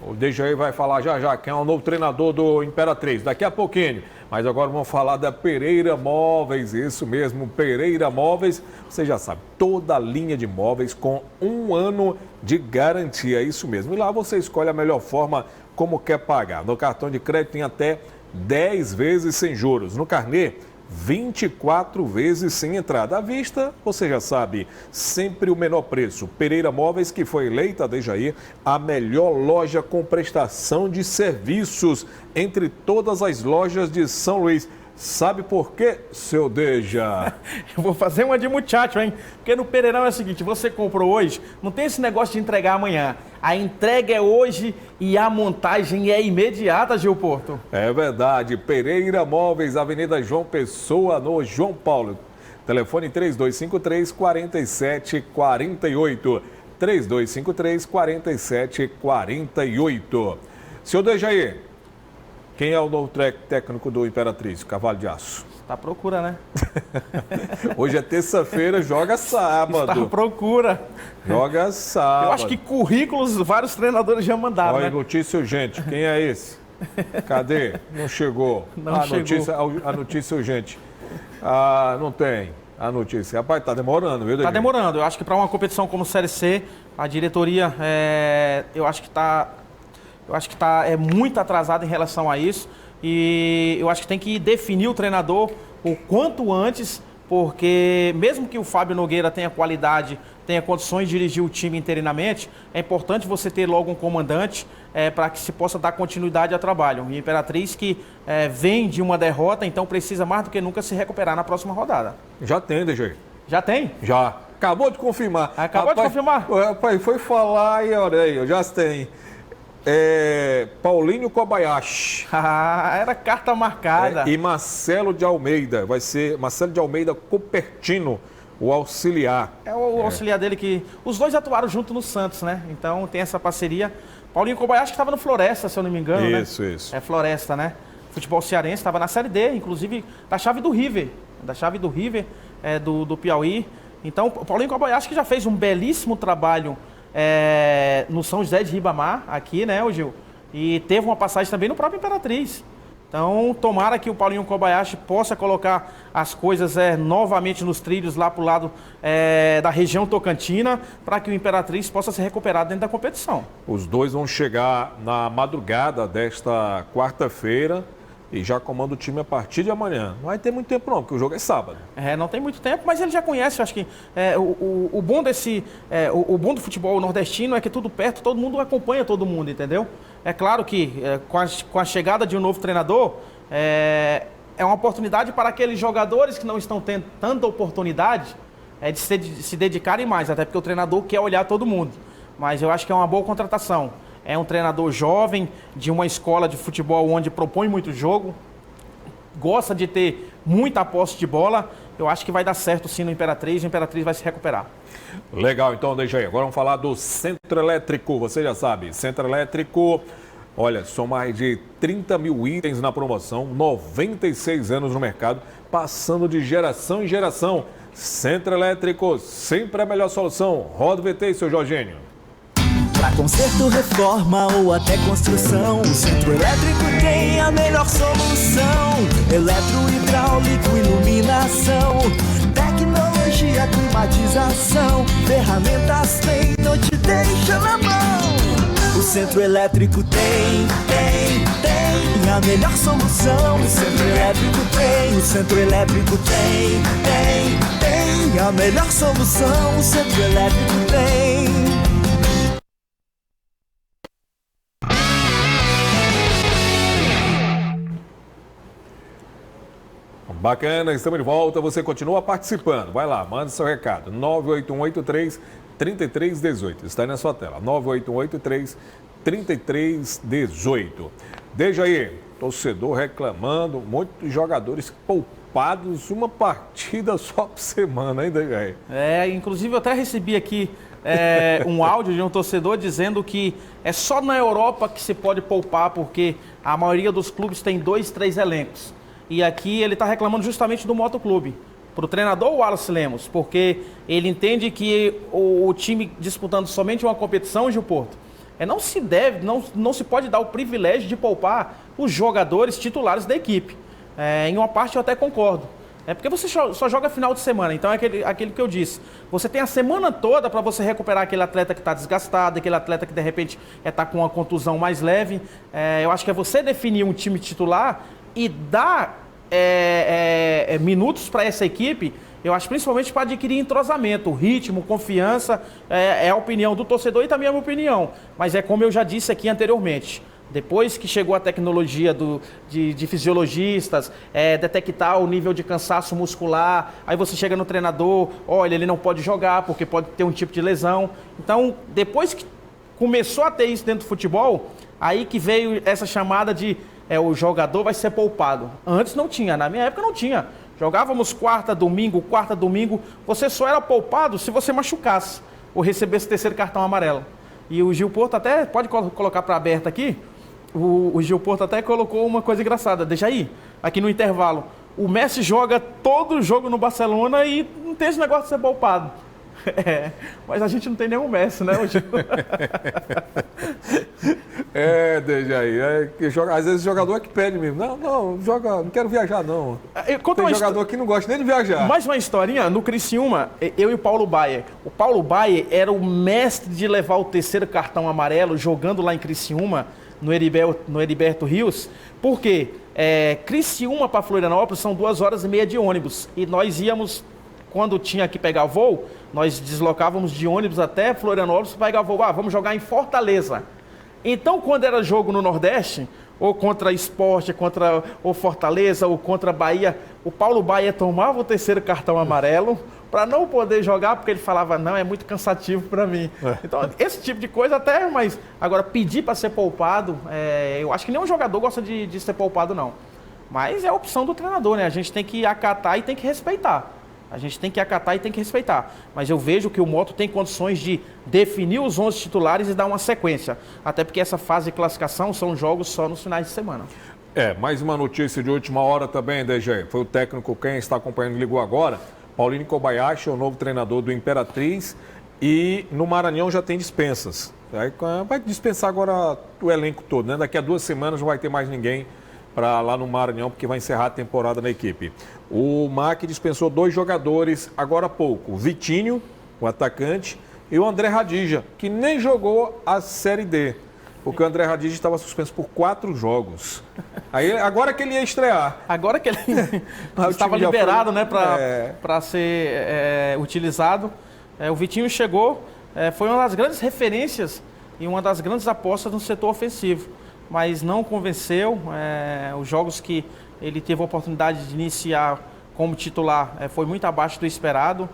O Dejaí vai falar já quem é o novo treinador do Imperatriz. Daqui a pouquinho. Mas agora vamos falar da Pereira Móveis, isso mesmo, Pereira Móveis, você já sabe, toda a linha de móveis com 1 ano de garantia, isso mesmo. E lá você escolhe a melhor forma como quer pagar. No cartão de crédito tem até 10 vezes sem juros, no carnê 24 vezes sem entrada. À vista, você já sabe, sempre o menor preço. Pereira Móveis, que foi eleita, Dejaí, a melhor loja com prestação de serviços entre todas as lojas de São Luís. Sabe por quê, seu Deja?
Eu vou fazer uma de muchacho, hein? Porque no Pereirão é o seguinte, você comprou hoje, não tem esse negócio de entregar amanhã. A entrega é hoje e a montagem é imediata, Gil Porto.
É verdade. Pereira Móveis, Avenida João Pessoa, no João Paulo. Telefone 3253-4748. 3253-4748. Seu Dejaí, quem é o novo técnico do Imperatriz, Cavalo de Aço?
Tá à procura, né?
Hoje é terça-feira, joga sábado.
Está à procura.
Joga sábado.
Eu acho que currículos vários treinadores já mandaram,
Olha,
né?
notícia urgente. Quem é esse? Cadê? Não chegou.
Não chegou.
A notícia urgente. Ah, não tem a notícia. Rapaz, tá demorando, viu, David?
Tá demorando. Eu acho que para uma competição como Série C, a diretoria, eu acho que tá muito atrasada em relação a isso. E eu acho que tem que definir o treinador o quanto antes, porque mesmo que o Fábio Nogueira tenha qualidade, tenha condições de dirigir o time interinamente, é importante você ter logo um comandante para que se possa dar continuidade ao trabalho. E a Imperatriz que vem de uma derrota, então precisa mais do que nunca se recuperar na próxima rodada.
Já tem, DG.
Já tem?
Já. Acabou de confirmar.
Acabou de confirmar?
Rapaz, foi falar e olha aí, já tem. Paulinho Kobayashi.
Era carta marcada.
E Marcelo de Almeida. Vai ser Marcelo de Almeida Cupertino, o auxiliar.
É o auxiliar dele que... Os dois atuaram junto no Santos, né? Então tem essa parceria. Paulinho Kobayashi que estava no Floresta, se eu não me engano, né?
Isso.
É Floresta, né? Futebol cearense, estava na Série D, inclusive da chave do River. Do Piauí. Então, o Paulinho Kobayashi que já fez um belíssimo trabalho no São José de Ribamar, aqui, né, Gil? E teve uma passagem também no próprio Imperatriz. Então, tomara que o Paulinho Kobayashi possa colocar as coisas novamente nos trilhos lá pro lado da região tocantina, para que o Imperatriz possa se recuperar dentro da competição.
Os dois vão chegar na madrugada desta quarta-feira e já comanda o time a partir de amanhã. Não vai ter muito tempo não, porque o jogo é sábado.
Não tem muito tempo, mas ele já conhece, eu acho que o bom do futebol nordestino é que tudo perto, todo mundo acompanha todo mundo, entendeu? É claro que com a chegada de um novo treinador, é uma oportunidade para aqueles jogadores que não estão tendo tanta oportunidade de se dedicarem mais, até porque o treinador quer olhar todo mundo. Mas eu acho que é uma boa contratação. É um treinador jovem, de uma escola de futebol onde propõe muito jogo, gosta de ter muita posse de bola. Eu acho que vai dar certo sim no Imperatriz, o Imperatriz vai se recuperar.
Legal, então deixa aí. Agora vamos falar do Centro Elétrico. Você já sabe, Centro Elétrico, olha, são mais de 30 mil itens na promoção, 96 anos no mercado, passando de geração em geração. Centro Elétrico, sempre a melhor solução. Roda o VT, seu Jorginho.
Pra conserto, reforma ou até construção, o Centro Elétrico tem a melhor solução. Eletro, hidráulico, iluminação, tecnologia, climatização, ferramentas tem, não te deixa na mão. O Centro Elétrico tem a melhor solução. O Centro Elétrico tem, o Centro Elétrico tem a melhor solução. O Centro Elétrico tem.
Bacana, estamos de volta. Você continua participando. Vai lá, manda seu recado. 98183-3318. Está aí na sua tela. 98183-3318. Deixa aí, torcedor reclamando. Muitos jogadores poupados. Uma partida só por semana, hein, Dejaí?
Inclusive eu até recebi aqui um áudio de um torcedor dizendo que é só na Europa que se pode poupar, porque a maioria dos clubes tem 2, 3 elencos. E aqui ele está reclamando justamente do Motoclube, para o treinador Wallace Lemos, porque ele entende que o time disputando somente uma competição, Gil Porto, não se pode dar o privilégio de poupar os jogadores titulares da equipe. Em uma parte eu até concordo. Porque você só joga final de semana, então é aquele que eu disse. Você tem a semana toda para você recuperar aquele atleta que está desgastado, aquele atleta que de repente está com uma contusão mais leve. Eu acho que é você definir um time titular e dar minutos para essa equipe, eu acho principalmente para adquirir entrosamento, ritmo, confiança, é a opinião do torcedor e também é a minha opinião. Mas é como eu já disse aqui anteriormente, depois que chegou a tecnologia de fisiologistas, detectar o nível de cansaço muscular, aí você chega no treinador, olha, ele não pode jogar porque pode ter um tipo de lesão. Então, depois que começou a ter isso dentro do futebol, aí que veio essa chamada de o jogador vai ser poupado. Antes não tinha, na minha época não tinha. Jogávamos quarta, domingo, você só era poupado se você machucasse ou recebesse terceiro cartão amarelo. E o Gil Porto até, pode colocar para aberto aqui, o Gil Porto até colocou uma coisa engraçada, deixa aí, aqui no intervalo. O Messi joga todo jogo no Barcelona e não tem esse negócio de ser poupado. Mas a gente não tem nenhum Messi, né, hoje?
Dejaí, às vezes o jogador é que pede mesmo. Não quero viajar, não. Tem jogador que não gosta nem de viajar.
Mais uma historinha, no Criciúma, eu e o Paulo Baier. O Paulo Baier era o mestre de levar o terceiro cartão amarelo jogando lá em Criciúma, no Heriberto Rios. Por quê? Criciúma para Florianópolis são 2h30 de ônibus. E nós íamos, quando tinha que pegar voo, nós deslocávamos de ônibus até Florianópolis para pegar voo. Vamos jogar em Fortaleza. Então, quando era jogo no Nordeste, ou contra Sport, contra ou Fortaleza, ou contra Bahia, o Paulo Baier tomava o terceiro cartão amarelo para não poder jogar, porque ele falava, não, é muito cansativo para mim. Então, esse tipo de coisa até, mas agora pedir para ser poupado, eu acho que nenhum jogador gosta de ser poupado, não. Mas é a opção do treinador, né? A gente tem que acatar e tem que respeitar. Mas eu vejo que o Moto tem condições de definir os 11 titulares e dar uma sequência. Até porque essa fase de classificação são jogos só nos finais de semana.
Mais uma notícia de última hora também, DG. Foi o técnico, quem está acompanhando, ligou agora. Paulinho Kobayashi, o novo treinador do Imperatriz. E no Maranhão já tem dispensas. Vai dispensar agora o elenco todo, né? Daqui a 2 semanas não vai ter mais ninguém para lá no Maranhão, porque vai encerrar a temporada na equipe. O MAC dispensou 2 jogadores agora há pouco. O Vitinho, o atacante, e o André Radija, que nem jogou a Série D, porque o André Radija estava suspenso por 4 jogos. Aí, agora que ele ia estrear.
Agora que ele estava liberado, né, para ser utilizado. O Vitinho chegou, foi uma das grandes referências e uma das grandes apostas no setor ofensivo. Mas não convenceu. Os jogos que ele teve a oportunidade de iniciar como titular foi muito abaixo do esperado.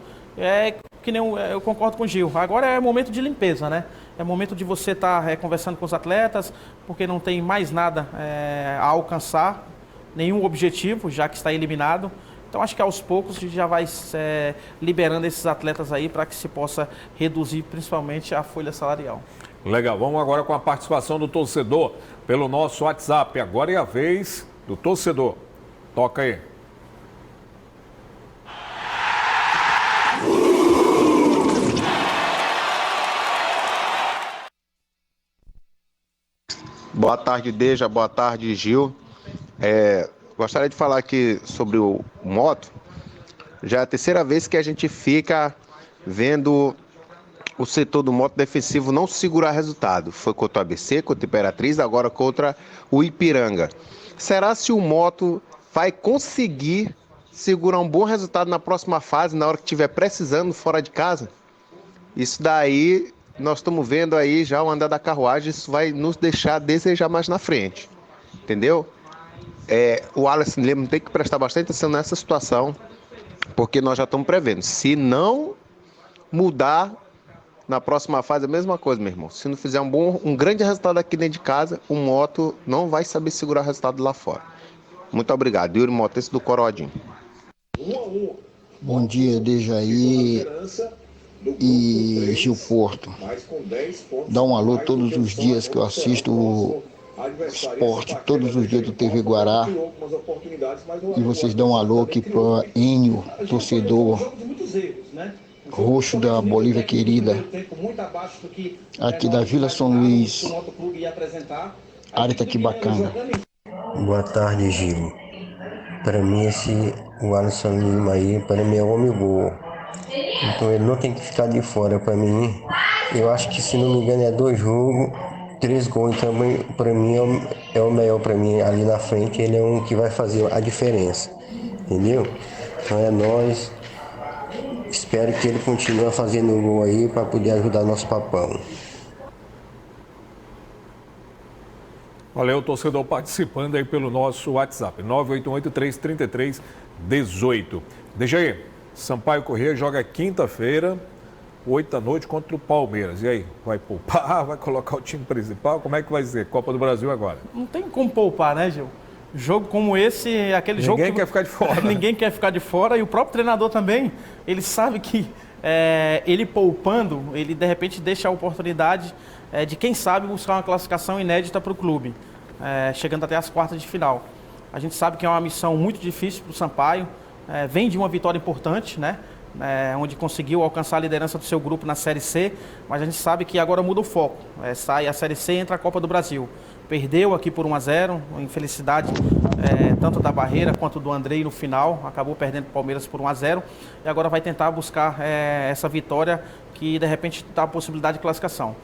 que nem eu concordo com o Gil. Agora é momento de limpeza, né? É momento de você estar conversando com os atletas, porque não tem mais nada a alcançar, nenhum objetivo, já que está eliminado. Então acho que aos poucos a gente já vai liberando esses atletas aí para que se possa reduzir principalmente a folha salarial.
Legal, vamos agora com a participação do torcedor pelo nosso WhatsApp. Agora é a vez do torcedor. Toca aí.
Boa tarde, Deja. Boa tarde, Gil. Gostaria de falar aqui sobre o Moto. Já é a terceira vez que a gente fica vendo o setor do Moto defensivo não segurar resultado. Foi contra o ABC, contra o Imperatriz, agora contra o Ipiranga. Será se o Moto vai conseguir segurar um bom resultado na próxima fase, na hora que estiver precisando fora de casa? Isso daí, nós estamos vendo aí já o andar da carruagem, isso vai nos deixar a desejar mais na frente. Entendeu? O Wallace Lima tem que prestar bastante atenção nessa situação, porque nós já estamos prevendo. Se não mudar na próxima fase, a mesma coisa, meu irmão. Se não fizer um grande resultado aqui dentro de casa, o Moto não vai saber segurar o resultado lá fora. Muito obrigado. Yuri Motense do Corodinho.
Bom dia, Dejaí e Gil Porto. Dá um alô todos os dias que eu assisto o esporte, todos os dias do TV Guará. E vocês dão um alô aqui para Enio, torcedor roxo da Bolívia querida, aqui da Vila São Luís. Área tá aqui bacana.
Boa tarde, Gil. Para mim, o Alisson Lima aí, para mim é homem gol. Então ele não tem que ficar de fora. Para mim, eu acho que, se não me engano, é 2 jogos, 3 gols. Então, para mim, é o melhor para mim ali na frente. Ele é um que vai fazer a diferença. Entendeu? Então é nóis. Espero que ele continue fazendo gol aí para poder ajudar nosso papão.
Olha, o torcedor participando aí pelo nosso WhatsApp, 988-333-18. Deixa aí, Sampaio Corrêa joga quinta-feira, 8 da noite, contra o Palmeiras. E aí, vai poupar, vai colocar o time principal? Como é que vai ser? Copa do Brasil agora.
Não tem como poupar, né, Gil? Jogo como esse, aquele jogo que...
Ninguém quer ficar de fora.
Ninguém quer ficar de fora, e o próprio treinador também, ele sabe que ele poupando, ele de repente deixa a oportunidade de, quem sabe, buscar uma classificação inédita para o clube, chegando até as quartas de final. A gente sabe que é uma missão muito difícil para o Sampaio, vem de uma vitória importante, né? Onde conseguiu alcançar a liderança do seu grupo na Série C, mas a gente sabe que agora muda o foco. Sai a Série C e entra a Copa do Brasil. Perdeu aqui por 1-0, infelicidade tanto da Barreira quanto do Andrei no final, acabou perdendo o Palmeiras por 1-0 e agora vai tentar buscar essa vitória que de repente dá a possibilidade de classificação.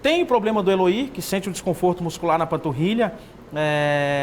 Tem o problema do Eloy, que sente um desconforto muscular na panturrilha.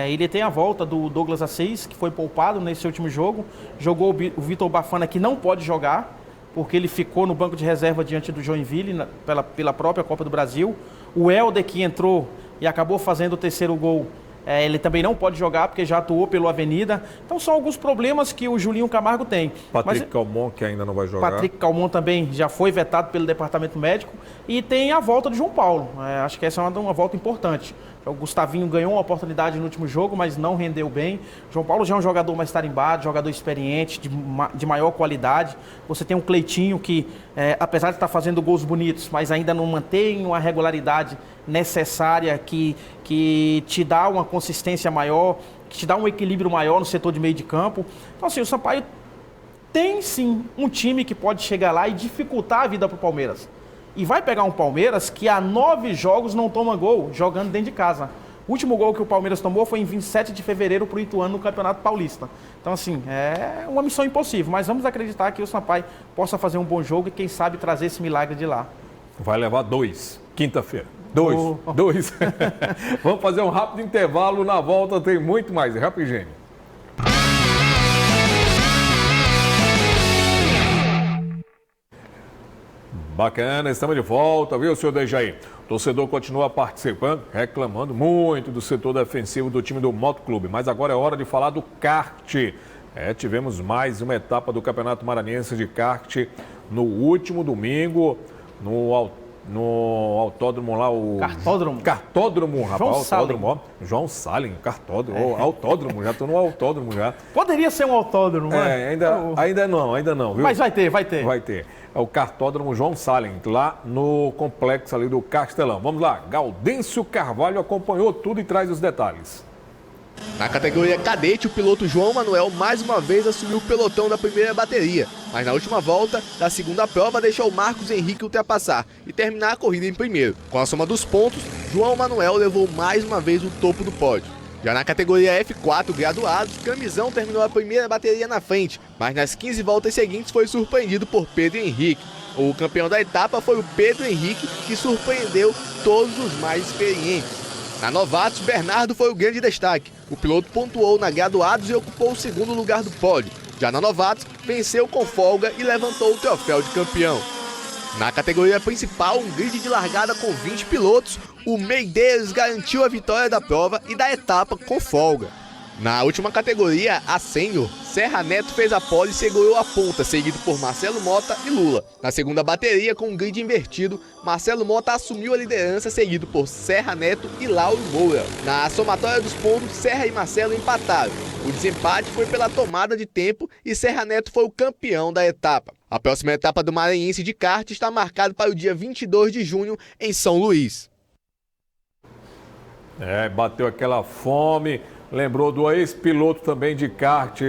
Ele tem a volta do Douglas Assis, que foi poupado nesse último jogo. Jogou o Vitor Bafana, que não pode jogar, porque ele ficou no banco de reserva diante do Joinville, pela própria Copa do Brasil. O Helder, que entrou e acabou fazendo o terceiro gol, ele também não pode jogar, porque já atuou pelo Avenida. Então são alguns problemas que o Julinho Camargo tem.
Patrick Calmon, que ainda não vai jogar.
Patrick Calmon também já foi vetado pelo departamento médico. E tem a volta do João Paulo. Acho que essa é uma volta importante. O Gustavinho ganhou uma oportunidade no último jogo, mas não rendeu bem. João Paulo já é um jogador mais tarimbado, jogador experiente, de maior qualidade. Você tem um Cleitinho que, apesar de estar fazendo gols bonitos, mas ainda não mantém uma regularidade necessária que te dá uma consistência maior, que te dá um equilíbrio maior no setor de meio de campo. Então, assim, o Sampaio tem sim um time que pode chegar lá e dificultar a vida para o Palmeiras. E vai pegar um Palmeiras que há 9 jogos não toma gol, jogando dentro de casa. O último gol que o Palmeiras tomou foi em 27 de fevereiro para o Ituano no Campeonato Paulista. Então, assim, é uma missão impossível. Mas vamos acreditar que o Sampaio possa fazer um bom jogo e, quem sabe, trazer esse milagre de lá.
Vai levar 2, quinta-feira. 2. Vamos fazer um rápido intervalo. Na volta tem muito mais. Rapidinho. Bacana, estamos de volta, viu, senhor Dejaí? O torcedor continua participando, reclamando muito do setor defensivo do time do Motoclube. Mas agora é hora de falar do kart. Tivemos mais uma etapa do Campeonato Maranhense de Kart no último domingo, no autódromo lá, o... Cartódromo, rapaz. João Salem, cartódromo, autódromo, já estou no autódromo já.
Poderia ser um autódromo, né?
Ainda não, viu?
Mas vai ter.
Vai ter. É o Cartódromo João Salem, lá no complexo ali do Castelão. Vamos lá, Gaudêncio Carvalho acompanhou tudo e traz os detalhes.
Na categoria cadete, o piloto João Manuel mais uma vez assumiu o pelotão da primeira bateria, mas na última volta da segunda prova deixou Marcos Henrique ultrapassar e terminar a corrida em primeiro. Com a soma dos pontos, João Manuel levou mais uma vez o topo do pódio. Já na categoria F4 graduados, Camisão terminou a primeira bateria na frente, mas nas 15 voltas seguintes foi surpreendido por Pedro Henrique. O campeão da etapa foi o Pedro Henrique, que surpreendeu todos os mais experientes. Na novatos, Bernardo foi o grande destaque. O piloto pontuou na graduados e ocupou o segundo lugar do pódio. Já na novatos, venceu com folga e levantou o troféu de campeão. Na categoria principal, um grid de largada com 20 pilotos, o Medeiros garantiu a vitória da prova e da etapa com folga. Na última categoria, a sênior, Serra Neto fez a pole e segurou a ponta, seguido por Marcelo Mota e Lula. Na segunda bateria, com um grid invertido, Marcelo Mota assumiu a liderança, seguido por Serra Neto e Lauro Moura. Na somatória dos pontos, Serra e Marcelo empataram. O desempate foi pela tomada de tempo e Serra Neto foi o campeão da etapa. A próxima etapa do Maranhense de kart está marcada para o dia 22 de junho em São Luís.
Bateu aquela fome. Lembrou do ex-piloto também de kart,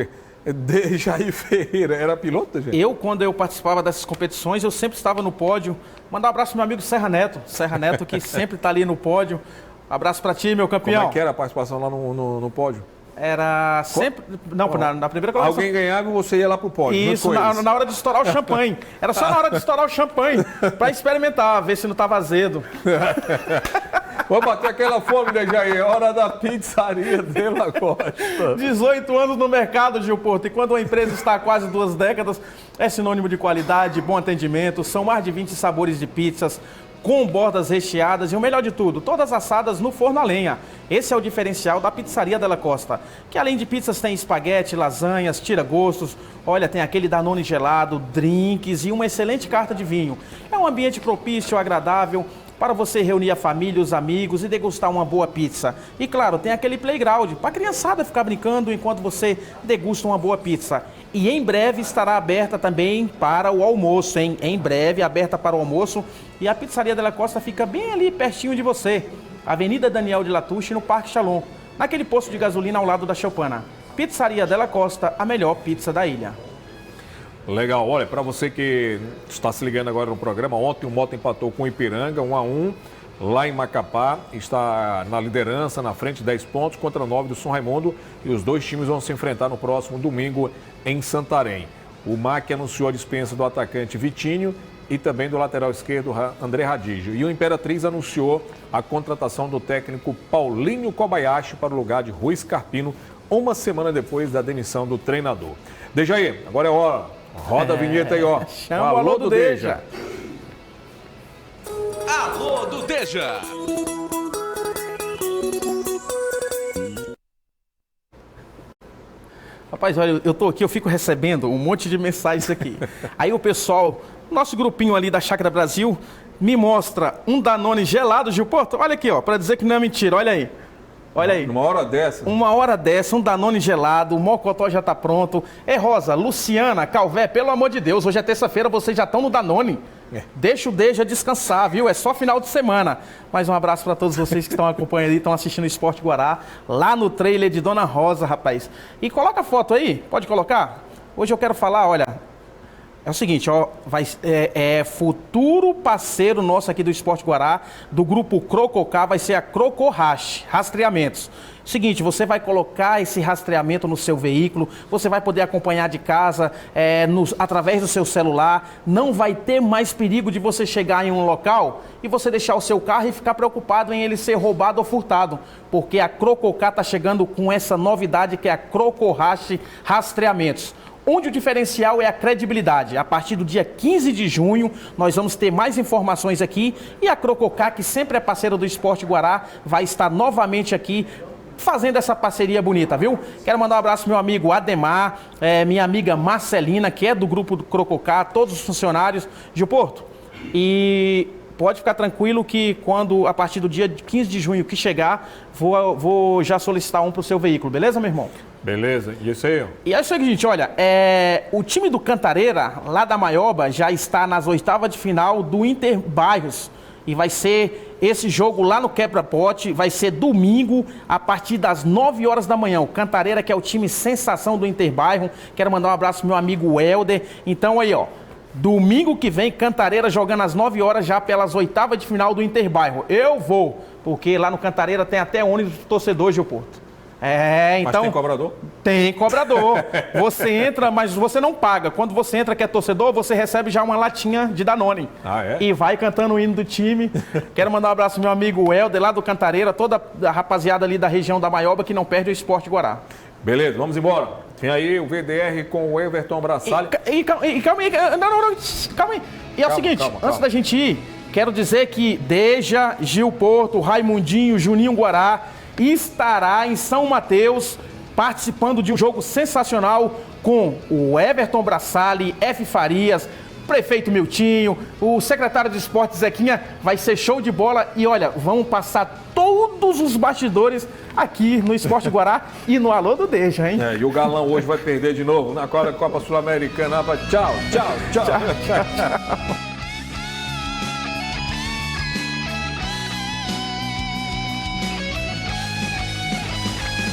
Dejaí Ferreira. Era piloto, gente?
Quando eu participava dessas competições, eu sempre estava no pódio. Mandar um abraço pro meu amigo Serra Neto. Serra Neto, que sempre está ali no pódio. Abraço para ti, meu campeão.
Como é que era a participação lá no pódio?
Era sempre... Não, na primeira colocação.
Alguém ganhava e você ia lá pro pódio.
Isso, na hora de estourar o champanhe. Era só na hora de estourar o champanhe, para experimentar, ver se não estava azedo.
Vou bater aquela fome, Dejaí. É hora da pizzaria de La Costa.
18 anos no mercado, Gil Porto. E quando uma empresa está há quase 2 décadas, é sinônimo de qualidade, bom atendimento. São mais de 20 sabores de pizzas, com bordas recheadas e o melhor de tudo, todas assadas no forno a lenha. Esse é o diferencial da Pizzaria Della Costa, que além de pizzas tem espaguete, lasanhas, tira-gostos, olha, tem aquele Danone gelado, drinks e uma excelente carta de vinho. É um ambiente propício, agradável, para você reunir a família, os amigos e degustar uma boa pizza. E claro, tem aquele playground para a criançada ficar brincando enquanto você degusta uma boa pizza. E em breve estará aberta também para o almoço, hein? Em breve aberta para o almoço. E a Pizzaria Della Costa fica bem ali pertinho de você. Avenida Daniel de Latouche, no Parque Shalom, naquele posto de gasolina ao lado da Choupana. Pizzaria Della Costa, a melhor pizza da ilha.
Legal, olha, para você que está se ligando agora no programa, ontem o Mota empatou com o Ipiranga, 1-1, lá em Macapá, está na liderança, na frente, 10 pontos contra 9 do São Raimundo, e os dois times vão se enfrentar no próximo domingo em Santarém. O MAC anunciou a dispensa do atacante Vitinho e também do lateral esquerdo André Radígio. E o Imperatriz anunciou a contratação do técnico Paulinho Kobayashi para o lugar de Rui Scarpino, uma semana depois da demissão do treinador. Dejaí, agora é hora. Roda a vinheta aí, ó.
Chama o alô do Deja.
Alô do Deja.
Rapaz, olha, eu tô aqui, eu fico recebendo um monte de mensagens aqui. Aí o pessoal, nosso grupinho ali da Chácara Brasil, me mostra um Danone gelado, Gil Porto. Olha aqui, ó, para dizer que não é mentira, olha aí. Olha aí.
Uma hora dessa.
Uma hora dessa, um Danone gelado, o mocotó já tá pronto. Rosa, Luciana, Calvé, pelo amor de Deus, hoje é terça-feira, vocês já estão no Danone. Deixa o Deja descansar, viu? É só final de semana. Mais um abraço para todos vocês que estão acompanhando aí, estão assistindo o Esporte Guará, lá no trailer de Dona Rosa, rapaz. E coloca a foto aí, pode colocar? Hoje eu quero falar, olha... É o seguinte, ó, futuro parceiro nosso aqui do Esporte Guará, do grupo Crococá, vai ser a Crocorache, rastreamentos. Seguinte, você vai colocar esse rastreamento no seu veículo, você vai poder acompanhar de casa, através do seu celular, não vai ter mais perigo de você chegar em um local e você deixar o seu carro e ficar preocupado em ele ser roubado ou furtado, porque a Crococá está chegando com essa novidade que é a Crocorache Rastreamentos. Onde o diferencial é a credibilidade. A partir do dia 15 de junho, nós vamos ter mais informações aqui e a Crococá, que sempre é parceira do Esporte Guará, vai estar novamente aqui fazendo essa parceria bonita, viu? Quero mandar um abraço pro meu amigo Ademar, minha amiga Marcelina, que é do grupo do Crococá, todos os funcionários de Porto. E pode ficar tranquilo que quando, a partir do dia 15 de junho que chegar, vou já solicitar um pro seu veículo, beleza, meu irmão?
Beleza, e isso aí?
E é o seguinte, olha, o time do Cantareira, lá da Maioba, já está nas oitavas de final do Interbairros. E vai ser esse jogo lá no Quebra-Pote, vai ser domingo, a partir das 9 horas da manhã. O Cantareira, que é o time sensação do Interbairro. Quero mandar um abraço pro meu amigo Helder. Então aí, ó, domingo que vem, Cantareira jogando às 9 horas já pelas oitavas de final do Interbairro. Eu vou, porque lá no Cantareira tem até ônibus do torcedor, Gil Porto. Então...
Mas tem cobrador?
Tem cobrador. Você entra, mas você não paga. Quando você entra que é torcedor, você recebe já uma latinha de Danone.
Ah, é?
E vai cantando o hino do time. Quero mandar um abraço pro meu amigo Helder, lá do Cantareira, toda a rapaziada ali da região da Maioba que não perde o Esporte Guará.
Beleza, vamos embora. Tem aí o VDR com o Everton Brassali.
Calma aí. Calma aí. E é o seguinte, antes da gente ir, quero dizer que Deja, Gil Porto, Raimundinho, Juninho Guará estará em São Mateus participando de um jogo sensacional com o Everton Brassali, F. Farias, prefeito Miltinho, o secretário de esportes Zequinha. Vai ser show de bola e olha, vamos passar todos os bastidores aqui no Esporte Guará e no Alô do Deja, hein?
E o Galão hoje vai perder de novo na Copa Sul-Americana. Tchau.